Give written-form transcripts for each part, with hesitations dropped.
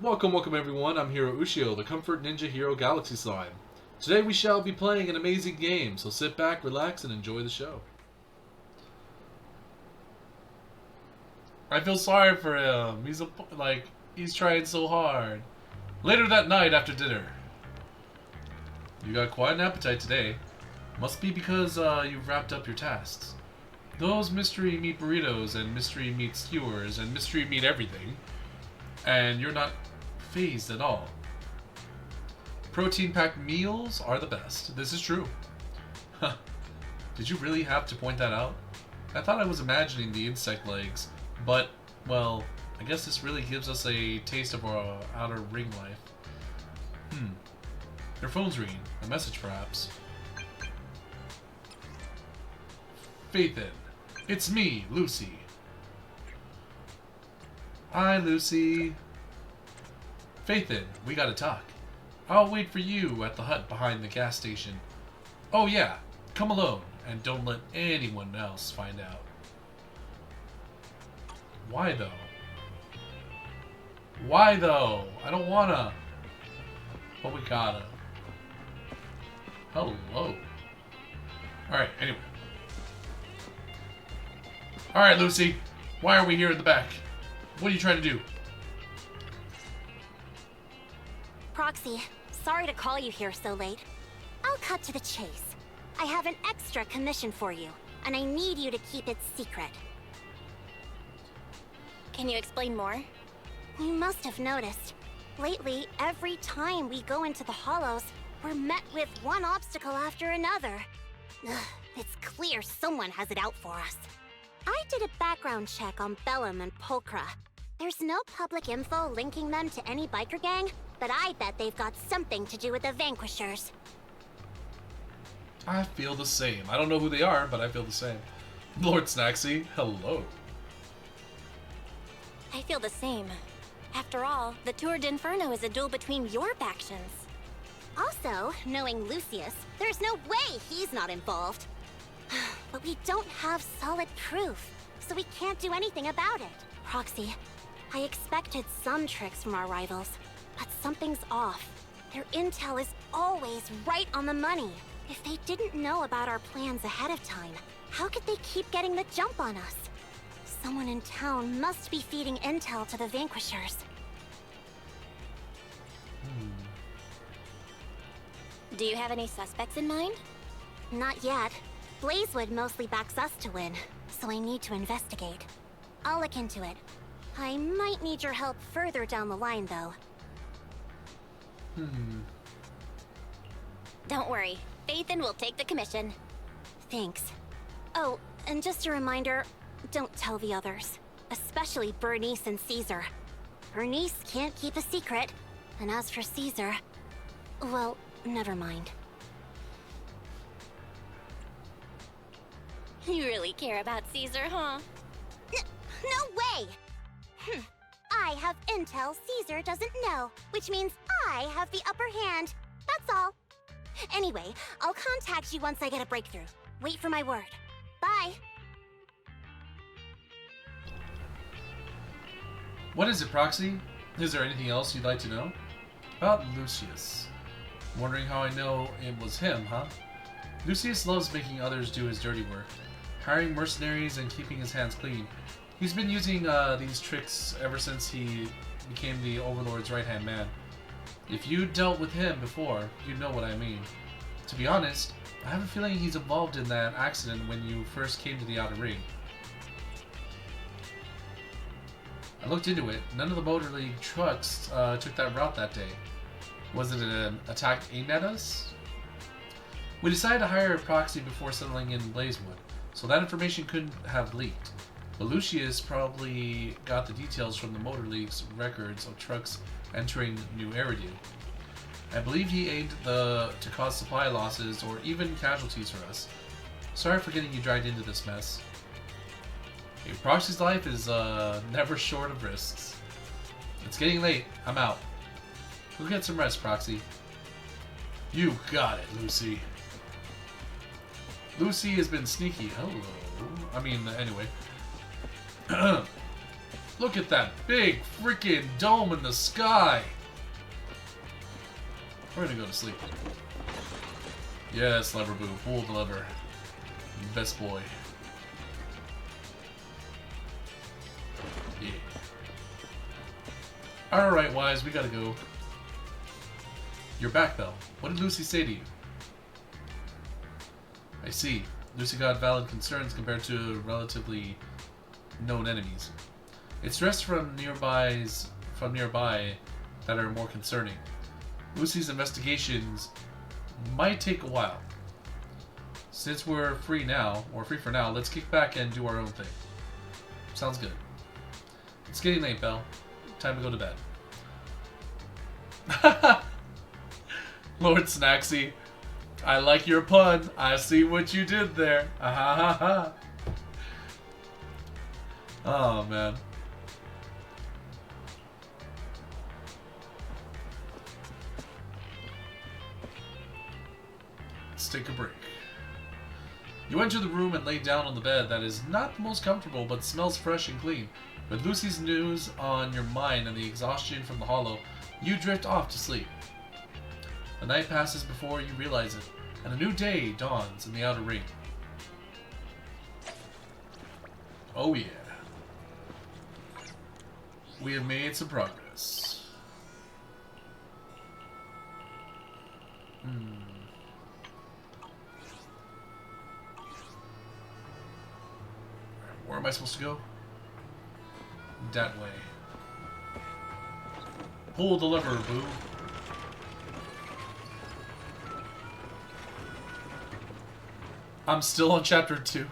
Welcome everyone, I'm Hero Ushio, the Comfort Ninja Hero Galaxy Slime. Today we shall be playing an amazing game, so sit back, relax, and enjoy the show. I feel sorry for him, he's trying so hard. Later that night after dinner. You got quite an appetite today. Must be because you've wrapped up your tasks. Those mystery meat burritos and mystery meat skewers and mystery meat everything. And you're not phased at all. Protein-packed meals are the best. This is true. Huh. Did you really have to point that out? I thought I was imagining the insect legs, but, well, I guess this really gives us a taste of our outer ring life. Your phone's ringing. A message, perhaps. Faithin. It's me, Lucy. Hi, Lucy. Faithin, we gotta talk. I'll wait for you at the hut behind the gas station. Oh yeah, come alone, and don't let anyone else find out. Why though? Why though? I don't wanna. But we gotta. Hello. Alright, anyway. Alright, Lucy. Why are we here in the back? What are you trying to do? Proxy, sorry to call you here so late. I'll cut to the chase. I have an extra commission for you, and I need you to keep it secret. Can you explain more? You must have noticed. Lately, every time we go into the hollows, we're met with one obstacle after another. Ugh, it's clear someone has it out for us. I did a background check on Bellum and Pulchra. There's no public info linking them to any biker gang, but I bet they've got something to do with the Vanquishers. I feel the same. I don't know who they are, but I feel the same. Lord Snacksy, hello. I feel the same. After all, the Tour d'Inferno is a duel between your factions. Also, knowing Lucius, there's no way he's not involved. But we don't have solid proof, so we can't do anything about it. Proxy, I expected some tricks from our rivals, but something's off. Their intel is always right on the money. If they didn't know about our plans ahead of time, how could they keep getting the jump on us? Someone in town must be feeding intel to the Vanquishers. Do you have any suspects in mind? Not yet. Blazewood mostly backs us to win, so I need to investigate. I'll look into it. I might need your help further down the line, though. Don't worry. Faithin will take the commission. Thanks. Oh, and just a reminder, don't tell the others. Especially Bernice and Caesar. Bernice can't keep a secret. And as for Caesar, well, never mind. You really care about Caesar, huh? No way! I have intel Caesar doesn't know, which means I have the upper hand. That's all. Anyway, I'll contact you once I get a breakthrough. Wait for my word. Bye. What is it, Proxy? Is there anything else you'd like to know? About Lucius. Wondering how I know it was him, huh? Lucius loves making others do his dirty work, hiring mercenaries and keeping his hands clean. He's been using these tricks ever since he became the Overlord's right-hand man. If you dealt with him before, you'd know what I mean. To be honest, I have a feeling he's involved in that accident when you first came to the Outer Ring. I looked into it. None of the Motor League trucks took that route that day. Was it an attack aimed at us? We decided to hire a proxy before settling in Blazewood, so that information couldn't have leaked. But Lucius probably got the details from the Motor League's records of trucks entering New Eridu. I believe he aimed to cause supply losses or even casualties for us. Sorry for getting you dragged into this mess. A proxy's life is never short of risks. It's getting late. I'm out. Go get some rest, Proxy. You got it, Lucy. Lucy has been sneaky. Hello. I mean, anyway. Look at that big freaking dome in the sky. We're gonna go to sleep. Yes, lever boo. Pull the lever. Best boy. Yeah. Alright, Wise, we gotta go. You're back, Belle. What did Lucy say to you? I see. Lucy got valid concerns compared to relatively known enemies. It's threats from nearby that are more concerning. Lucy's investigations might take a while. Since we're free for now, let's kick back and do our own thing. Sounds good. It's getting late, Belle. Time to go to bed. Lord Snacksy, I like your pun. I see what you did there. Ha ha ha. Oh, man. Let's take a break. You enter the room and lay down on the bed that is not the most comfortable but smells fresh and clean. With Lucy's news on your mind and the exhaustion from the hollow, you drift off to sleep. The night passes before you realize it, and a new day dawns in the outer ring. Oh yeah. We have made some progress. Where am I supposed to go? That way. Pull the lever, boo. I'm still on chapter 2.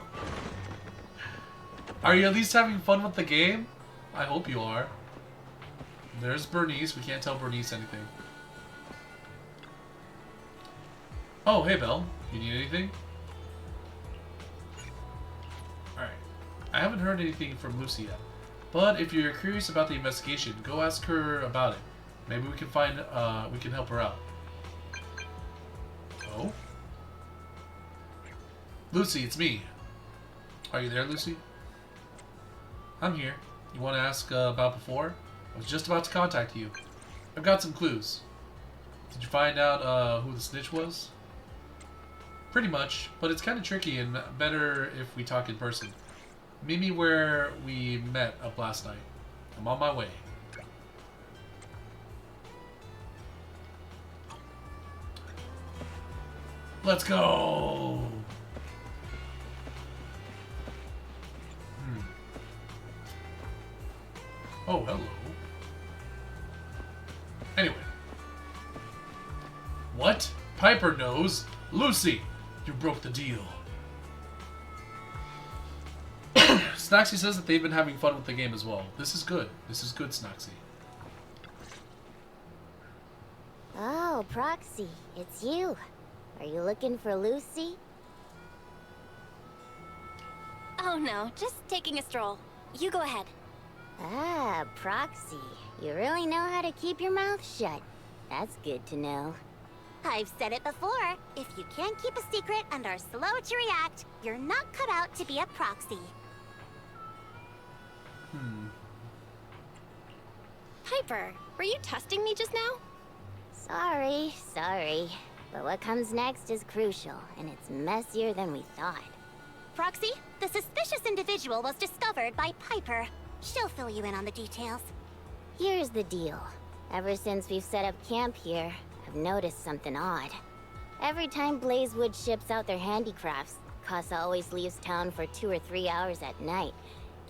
Are you at least having fun with the game? I hope you are. There's Bernice. We can't tell Bernice anything. Oh, hey, Belle. You need anything? Alright. I haven't heard anything from Lucy yet. But if you're curious about the investigation, go ask her about it. Maybe we can we can help her out. Oh? Lucy, it's me. Are you there, Lucy? I'm here. You want to ask about before? I was just about to contact you. I've got some clues. Did you find out who the snitch was? Pretty much, but it's kind of tricky and better if we talk in person. Meet me where we met up last night. I'm on my way. Let's go! Oh, hello. Anyway. What? Piper knows? Lucy, you broke the deal. Snacksy says that they've been having fun with the game as well. This is good. This is good, Snacksy. Oh, Proxy, it's you. Are you looking for Lucy? Oh no, just taking a stroll. You go ahead. Ah, Proxy. You really know how to keep your mouth shut. That's good to know. I've said it before. If you can't keep a secret and are slow to react, you're not cut out to be a proxy. Piper, were you testing me just now? Sorry. But what comes next is crucial, and it's messier than we thought. Proxy, the suspicious individual was discovered by Piper. She'll fill you in on the details. Here's the deal. Ever since we've set up camp here, I've noticed something odd. Every time Blazewood ships out their handicrafts, Casa always leaves town for 2 or 3 hours at night,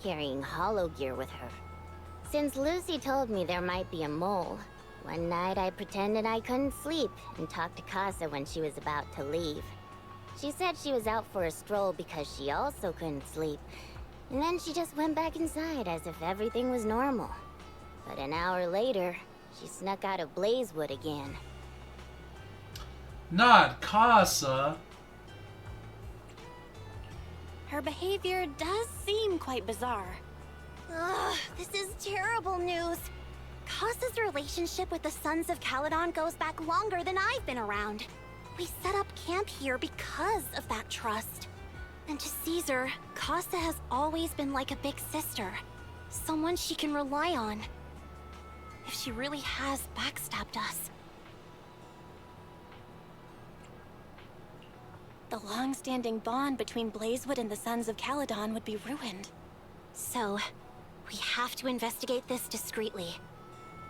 carrying hollow gear with her. Since Lucy told me there might be a mole, one night I pretended I couldn't sleep and talked to Casa when she was about to leave. She said she was out for a stroll because she also couldn't sleep, and then she just went back inside as if everything was normal. But an hour later, she snuck out of Blazewood again. Not Casa. Her behavior does seem quite bizarre. Ugh, this is terrible news. Casa's relationship with the Sons of Caledon goes back longer than I've been around. We set up camp here because of that trust. And to Caesar, Casa has always been like a big sister. Someone she can rely on. If she really has backstabbed us. The long-standing bond between Blazewood and the Sons of Caledon would be ruined. So, we have to investigate this discreetly.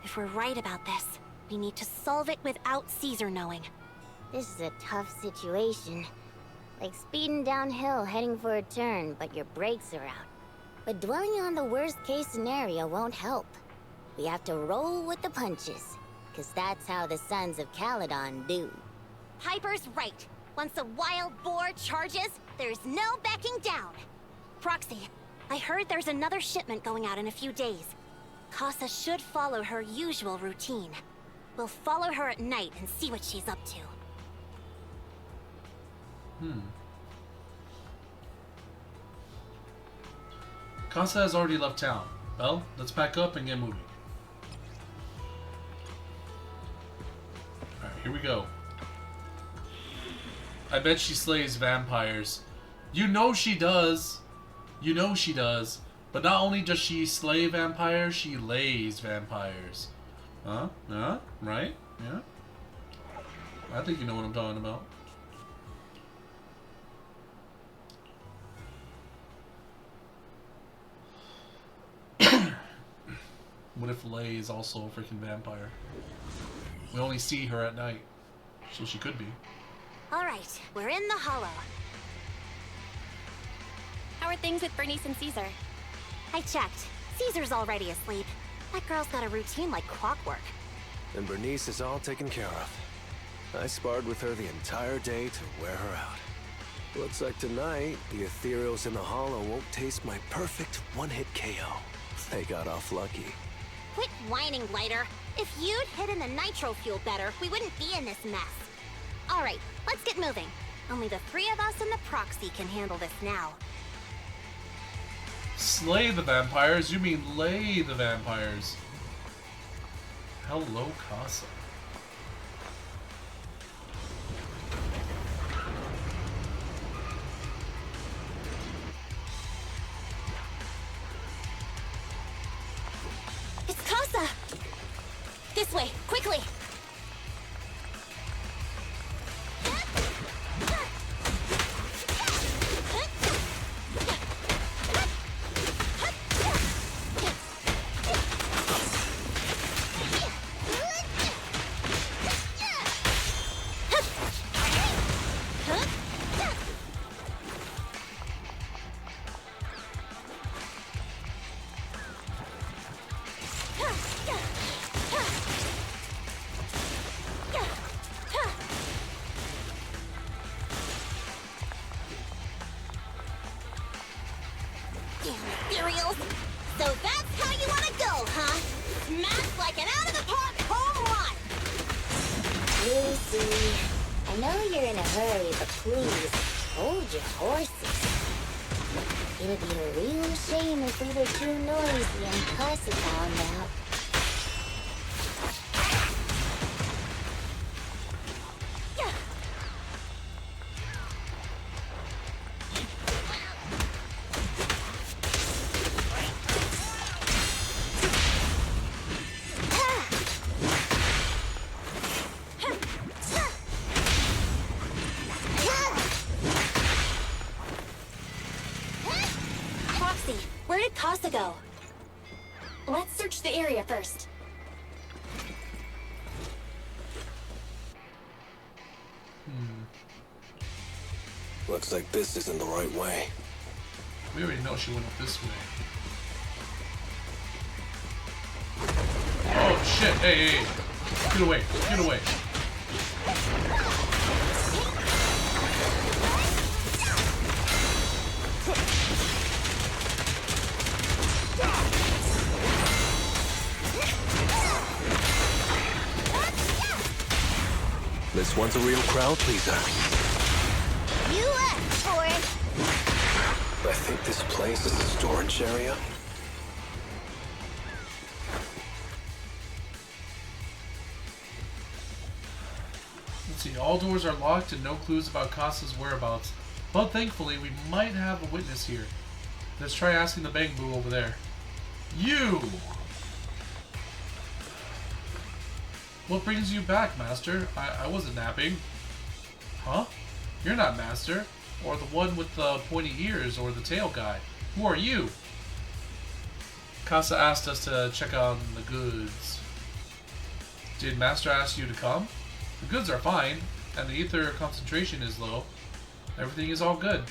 If we're right about this, we need to solve it without Caesar knowing. This is a tough situation. Like speeding downhill heading for a turn, but your brakes are out. But dwelling on the worst-case scenario won't help. We have to roll with the punches, because that's how the Sons of Caledon do. Piper's right. Once a wild boar charges, there's no backing down. Proxy, I heard there's another shipment going out in a few days. Casa should follow her usual routine. We'll follow her at night and see what she's up to. Casa has already left town. Well, let's pack up and get moving. Alright, here we go. I bet she slays vampires. You know she does. You know she does. But not only does she slay vampires, she lays vampires. Huh? Huh? Right? Yeah? I think you know what I'm talking about. What if Lay is also a freaking vampire? We only see her at night. So she could be. Alright, we're in the hollow. How are things with Bernice and Caesar? I checked. Caesar's already asleep. That girl's got a routine like clockwork. And Bernice is all taken care of. I sparred with her the entire day to wear her out. Looks like tonight, the ethereals in the hollow won't taste my perfect one-hit KO. They got off lucky. Quit whining, Lighter. If you'd hidden the nitro fuel better, we wouldn't be in this mess. Alright, let's get moving. Only the three of us and the proxy can handle this now. Slay the vampires? You mean lay the vampires. Hello, Casa. It's Casa! This way, quickly! So that's how you want to go, huh? Smash like an out-of-the-park home run! Lucy, I know you're in a hurry, but please, hold your horses. It'd be a real shame if we were too noisy and Casa found out. Where did Casa go? Let's search the area first. Looks like this isn't the right way. We already know she went up this way. Oh shit, hey, hey, hey. Get away, get away. This one's a real crowd pleaser. You asked for it! I think this place is a storage area. Let's see, all doors are locked and no clues about Casa's whereabouts. But thankfully, we might have a witness here. Let's try asking the Bang Boo over there. You! What brings you back, Master? I wasn't napping. Huh? You're not Master. Or the one with the pointy ears, or the tail guy. Who are you? Casa asked us to check on the goods. Did Master ask you to come? The goods are fine, and the ether concentration is low. Everything is all good.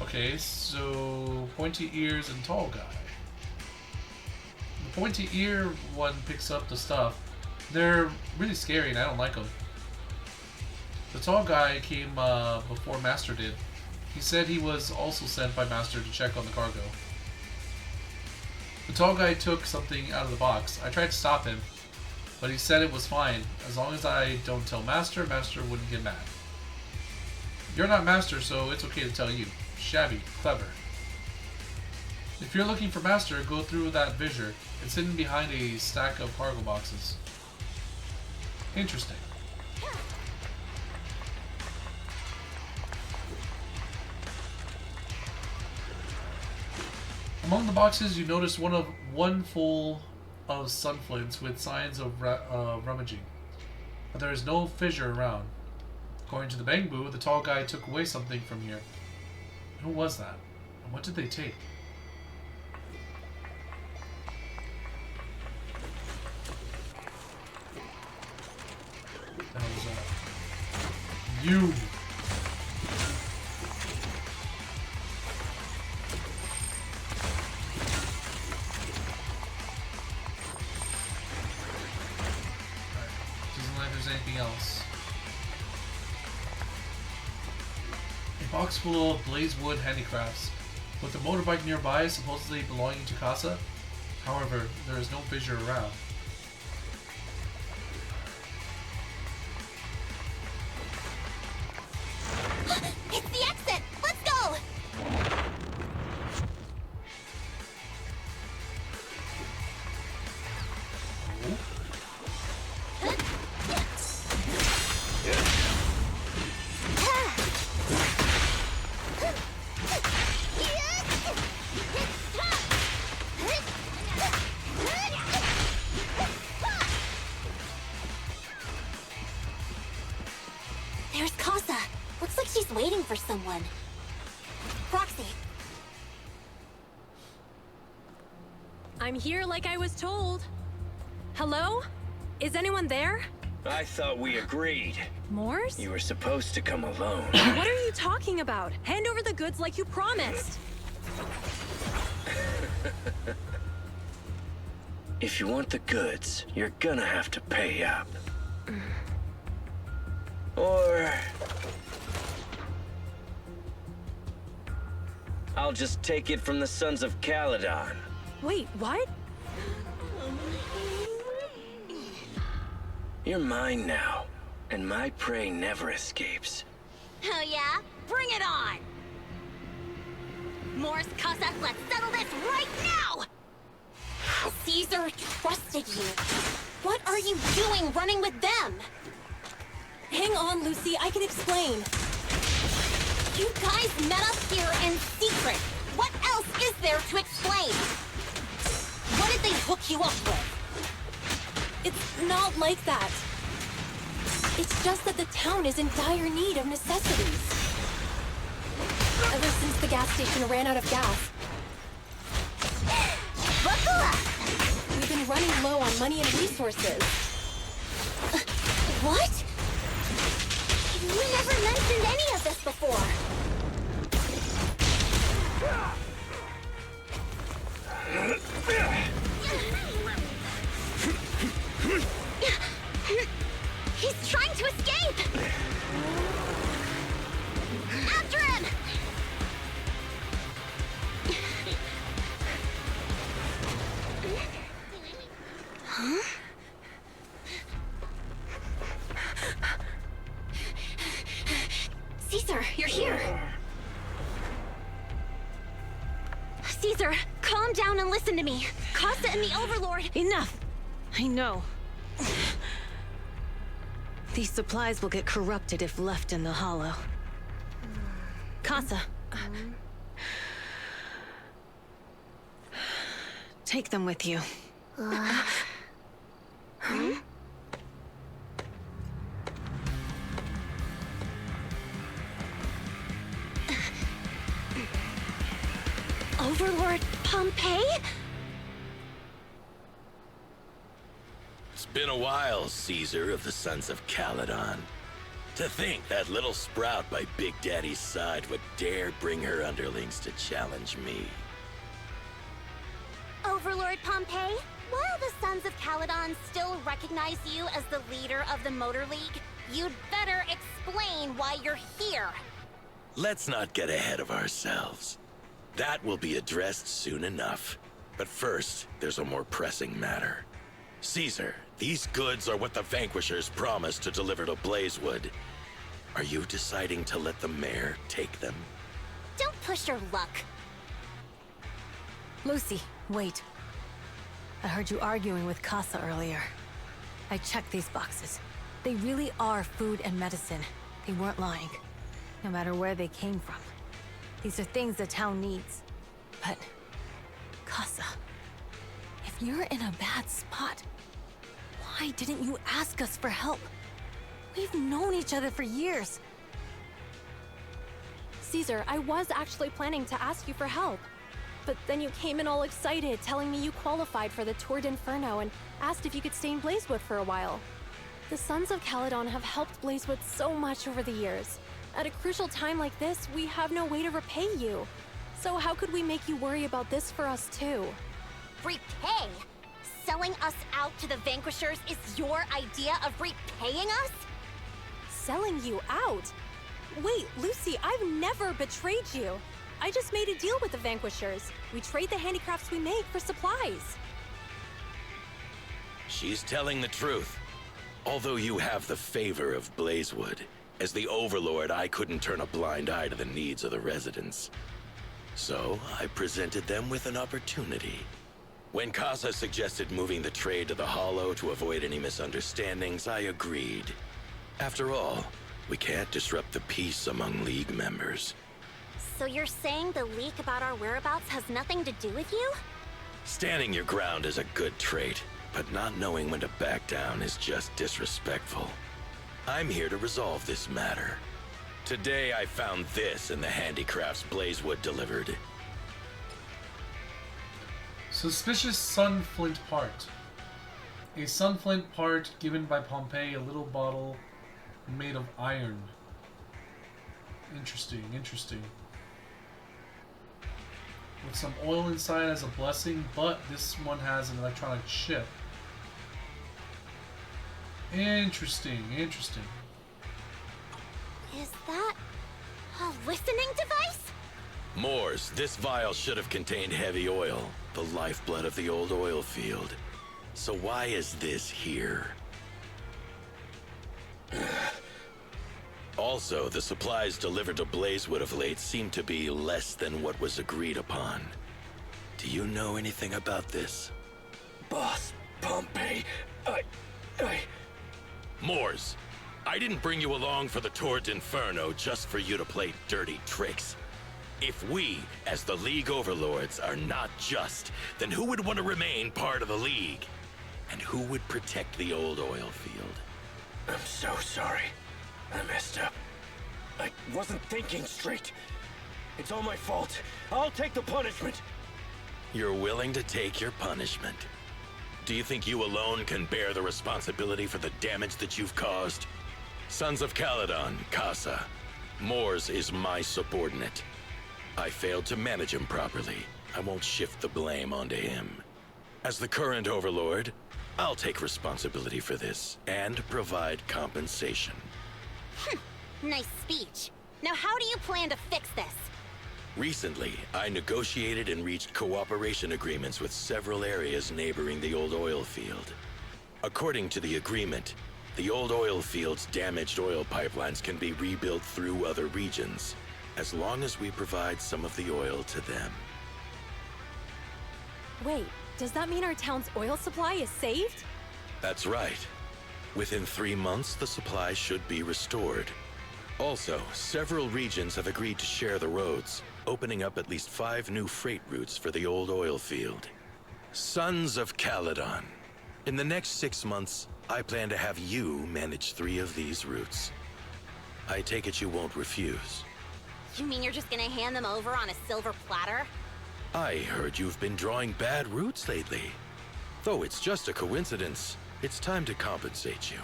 Okay, so pointy ears and tall guy. The pointy ear one picks up the stuff. They're really scary and I don't like them. The tall guy came before Master did. He said he was also sent by Master to check on the cargo. The tall guy took something out of the box. I tried to stop him, but he said it was fine. As long as I don't tell Master, Master wouldn't get mad. You're not Master, so it's okay to tell you. Shabby, clever. If you're looking for Master, go through that fissure. It's hidden behind a stack of cargo boxes. Interesting. Among the boxes, you notice one full of sunflints with signs of rummaging, but there is no fissure around. According to the Bangbu, the tall guy took away something from here. Who was that? And what did they take? That was you. Anything else. A box full of blazewood handicrafts, with the motorbike nearby, supposedly belonging to Casa. However, there is no fissure around. It's the exit! Let's go! There's Casa. Looks like she's waiting for someone. Roxy. I'm here like I was told. Hello? Is anyone there? I thought we agreed. Morse? You were supposed to come alone. What are you talking about? Hand over the goods like you promised. If you want the goods, you're gonna have to pay up. Or... I'll just take it from the Sons of Caledon. Wait, what? You're mine now, and my prey never escapes. Oh yeah? Bring it on! Morse, Casa, let's settle this right now! Caesar trusted you. What are you doing running with them? Hang on, Lucy, I can explain. You guys met up here in secret. What else is there to explain? What did they hook you up with? It's not like that. It's just that the town is in dire need of necessities. Ever since the gas station ran out of gas, Buckle up! we've been running low on money and resources. What? You never mentioned any of this before. He's trying to escape! After him! Huh? Caesar, you're here! Caesar, calm down and listen to me. Costa and the Overlord... Enough! I know. These supplies will get corrupted if left in the hollow. Casa, Take them with you. Overlord Pompeii? It's been a while, Caesar of the Sons of Caledon. To think that little sprout by Big Daddy's side would dare bring her underlings to challenge me. Overlord Pompeii, while the Sons of Caledon still recognize you as the leader of the Motor League, you'd better explain why you're here. Let's not get ahead of ourselves. That will be addressed soon enough. But first, there's a more pressing matter. Caesar, these goods are what the Vanquishers promised to deliver to Blazewood. Are you deciding to let the mayor take them? Don't push your luck. Lucy, wait. I heard you arguing with Casa earlier. I checked these boxes. They really are food and medicine. They weren't lying, no matter where they came from. These are things the town needs. But, Casa, if you're in a bad spot, why didn't you ask us for help? We've known each other for years. Caesar, I was actually planning to ask you for help. But then you came in all excited, telling me you qualified for the Tour d'Inferno and asked if you could stay in Blazewood for a while. The Sons of Caledon have helped Blazewood so much over the years. At a crucial time like this, we have no way to repay you. So how could we make you worry about this for us too? Repay? Selling us out to the Vanquishers is your idea of repaying us? Selling you out? Wait, Lucy, I've never betrayed you. I just made a deal with the Vanquishers. We trade the handicrafts we make for supplies. She's telling the truth. Although you have the favor of Blazewood, as the Overlord, I couldn't turn a blind eye to the needs of the residents. So, I presented them with an opportunity. When Casa suggested moving the trade to the Hollow to avoid any misunderstandings, I agreed. After all, we can't disrupt the peace among League members. So you're saying the leak about our whereabouts has nothing to do with you? Standing your ground is a good trait, but not knowing when to back down is just disrespectful. I'm here to resolve this matter. Today I found this in the handicrafts Blazewood delivered. Suspicious sunflint part. A sunflint part given by Pompeii, a little bottle made of iron. Interesting, interesting. With some oil inside as a blessing, but this one has an electronic chip. Interesting, interesting. Is that a listening device? Moors, this vial should have contained heavy oil, the lifeblood of the old oil field. So why is this here? Also, the supplies delivered to Blazewood of late seem to be less than what was agreed upon. Do you know anything about this? Boss, Pompeii, Moors, I didn't bring you along for the Tour d'Inferno just for you to play dirty tricks. If we, as the League Overlords, are not just, then who would want to remain part of the League? And who would protect the old oil field? I'm so sorry. I messed up. I wasn't thinking straight. It's all my fault. I'll take the punishment. You're willing to take your punishment. Do you think you alone can bear the responsibility for the damage that you've caused? Sons of Caledon, Casa. Moors is my subordinate. I failed to manage him properly. I won't shift the blame onto him. As the current Overlord, I'll take responsibility for this and provide compensation. Nice speech. Now how do you plan to fix this? Recently, I negotiated and reached cooperation agreements with several areas neighboring the old oil field. According to the agreement, the old oil field's damaged oil pipelines can be rebuilt through other regions, as long as we provide some of the oil to them. Wait, does that mean our town's oil supply is saved? That's right. Within 3 months, the supply should be restored. Also, several regions have agreed to share the roads, opening up at least 5 new freight routes for the old oil field. Sons of Caledon. In the next 6 months, I plan to have you manage 3 of these routes. I take it you won't refuse. You mean you're just gonna hand them over on a silver platter? I heard you've been drawing bad routes lately. Though it's just a coincidence, it's time to compensate you.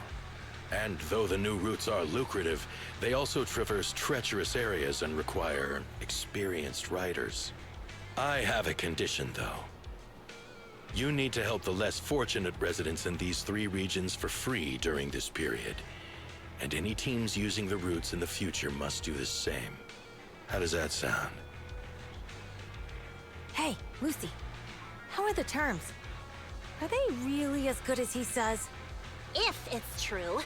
And though the new routes are lucrative, they also traverse treacherous areas and require experienced riders. I have a condition, though. You need to help the less fortunate residents in these 3 regions for free during this period. And any teams using the routes in the future must do the same. How does that sound? Hey, Lucy. How are the terms? Are they really as good as he says? If it's true,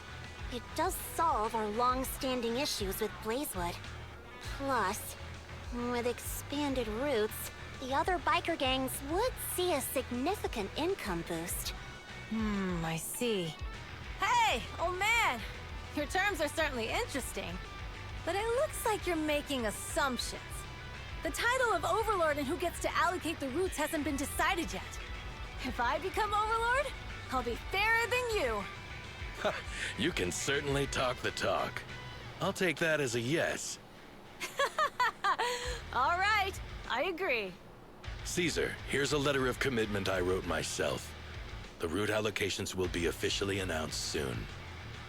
it does solve our long-standing issues with Blazewood. Plus, with expanded routes, the other biker gangs would see a significant income boost. I see. Hey, oh man! Your terms are certainly interesting. But it looks like you're making assumptions. The title of Overlord and who gets to allocate the routes hasn't been decided yet. If I become Overlord, I'll be fairer than you. You can certainly talk the talk. I'll take that as a yes. All right, I agree. Caesar, here's a letter of commitment I wrote myself. The route allocations will be officially announced soon.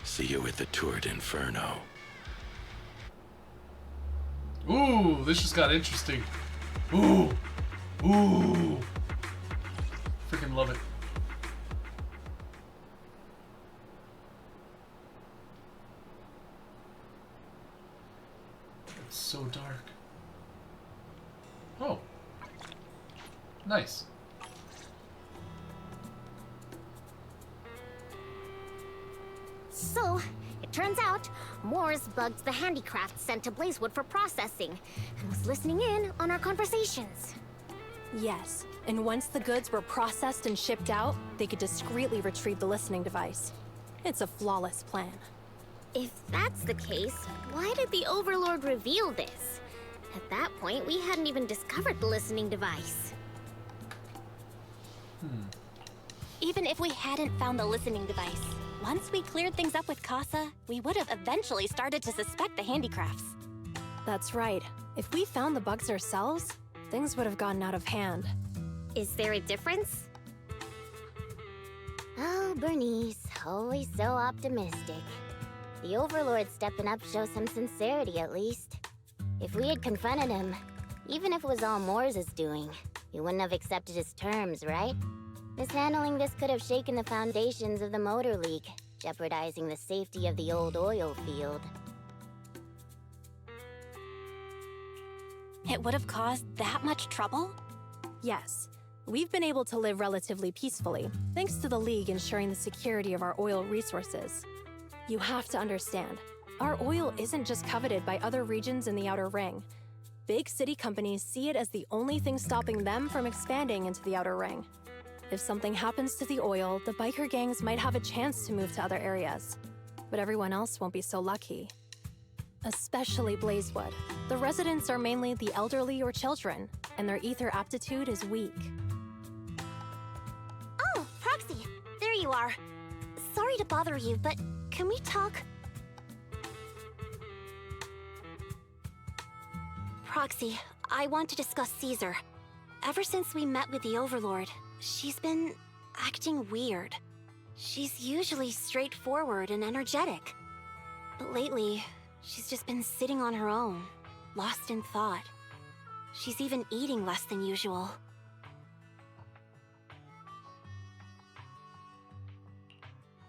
See you at the Tour d'Inferno. Ooh, this just got interesting. Ooh. Ooh. Freaking love it. It's so dark. Oh. Nice. So, it turns out, Moores bugged the handicraft sent to Blazewood for processing, and was listening in on our conversations. Yes, and once the goods were processed and shipped out, they could discreetly retrieve the listening device. It's a flawless plan. If that's the case, why did the Overlord reveal this? At that point, we hadn't even discovered the listening device. Even if we hadn't found the listening device, once we cleared things up with Casa, we would have eventually started to suspect the handicrafts. That's right. If we found the bugs ourselves, things would have gotten out of hand. Is there a difference? Oh, Bernice, always so optimistic. The Overlord stepping up shows some sincerity, at least. If we had confronted him, even if it was all Moores' doing, he wouldn't have accepted his terms, right? Mishandling this could have shaken the foundations of the Motor League, jeopardizing the safety of the old oil field. It would have caused that much trouble? Yes, we've been able to live relatively peacefully, thanks to the League ensuring the security of our oil resources. You have to understand, our oil isn't just coveted by other regions in the Outer Ring. Big city companies see it as the only thing stopping them from expanding into the Outer Ring. If something happens to the oil, the biker gangs might have a chance to move to other areas. But everyone else won't be so lucky. Especially Blazewood. The residents are mainly the elderly or children, and their ether aptitude is weak. Oh, Proxy! There you are. Sorry to bother you, but can we talk? Proxy, I want to discuss Caesar. Ever since we met with the Overlord, she's been acting weird. She's usually straightforward and energetic. But lately, she's just been sitting on her own, lost in thought. She's even eating less than usual.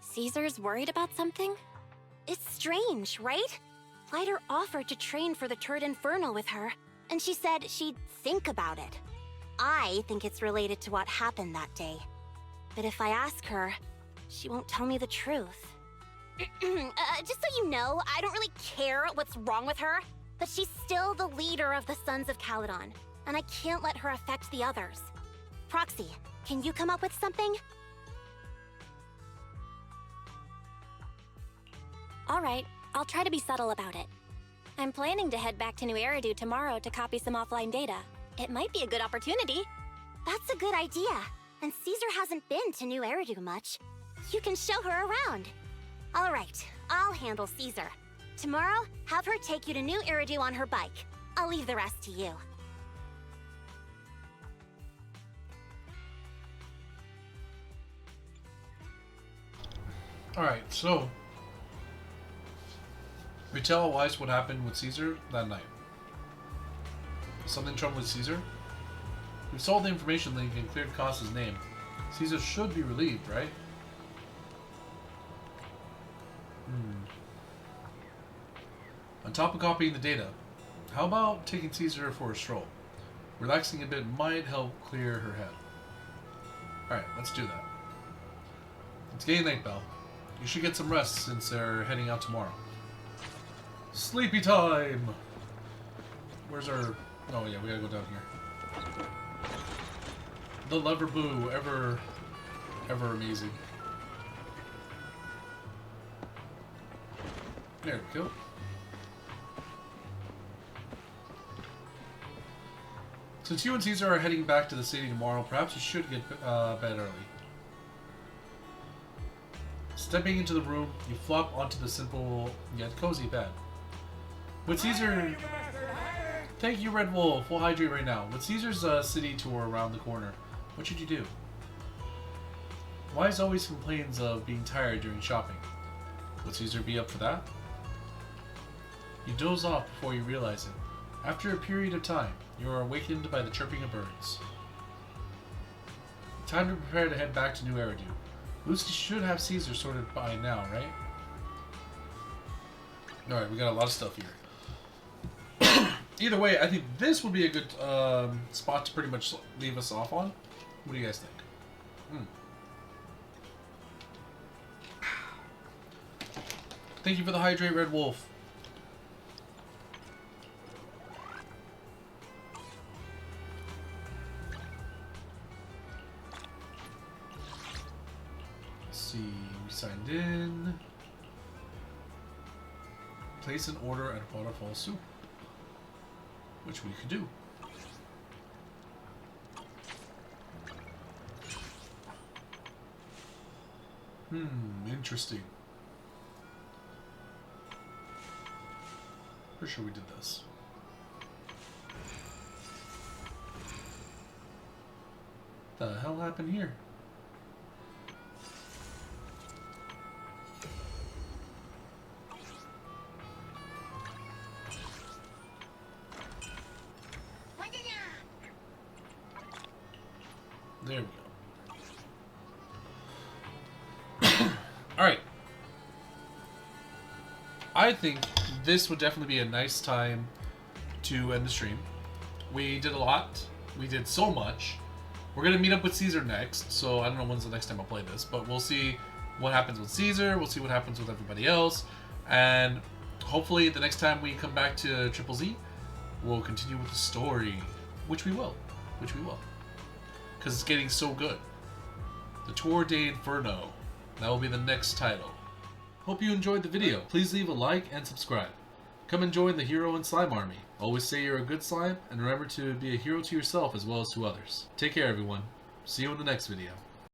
Caesar's worried about something? It's strange, right? Lighter offered to train for the Tour d'Inferno with her, and she said she'd think about it. I think it's related to what happened that day. But if I ask her, she won't tell me the truth. Just so you know, I don't really care what's wrong with her, but she's still the leader of the Sons of Caledon, and I can't let her affect the others. Proxy, can you come up with something? All right, I'll try to be subtle about it. I'm planning to head back to New Eridu tomorrow to copy some offline data. It might be a good opportunity. That's a good idea. and Caesar hasn't been to New Eridu much. You can show her around. All right, I'll handle Caesar. Tomorrow, have her take you to New Eridu on her bike. I'll leave the rest to you. Alright, so we tell Weiss what happened with Caesar that night. Something trouble with Caesar? We solved the information link and cleared Casa's name. Caesar should be relieved, right? On top of copying the data, how about taking Caesar for a stroll? Relaxing a bit might help clear her head. Alright, let's do that. It's getting late, Belle. You should get some rest since they're heading out tomorrow. Sleepy time! Where's our... Oh yeah, we gotta go down here. The lever boo, ever amazing. There we go. Since you and Caesar are heading back to the city tomorrow, perhaps you should get bed early. Stepping into the room, you flop onto the simple yet cozy bed. With Caesar... Thank you, Red Wolf. We'll hydrate right now. With Caesar's city tour around the corner, what should you do? Wise always complains of being tired during shopping. Would Caesar be up for that? You doze off before you realize it. After a period of time, you are awakened by the chirping of birds. Time to prepare to head back to New Eridu. Lucy should have Caesar sorted by now, right? Alright, we got a lot of stuff here. Either way, I think this would be a good spot to pretty much leave us off on. What do you guys think? Thank you for the hydrate, Red Wolf. Let's see, we signed in. Place an order at Waterfall Soup, which we could do. Interesting. Pretty sure we did this. The hell happened here? There we go. Alright. I think this would definitely be a nice time to end the stream. We did a lot. We did so much. We're going to meet up with Caesar next, so I don't know when's the next time I'll play this, but we'll see what happens with Caesar, we'll see what happens with everybody else, and hopefully the next time we come back to Triple Z, we'll continue with the story, which we will. Because it's getting so good. The Tour de Inferno. That will be the next title. Hope you enjoyed the video. Please leave a like and subscribe. Come and join the Hero and Slime Army. Always say you're a good slime, and remember to be a hero to yourself as well as to others. Take care, everyone. See you in the next video.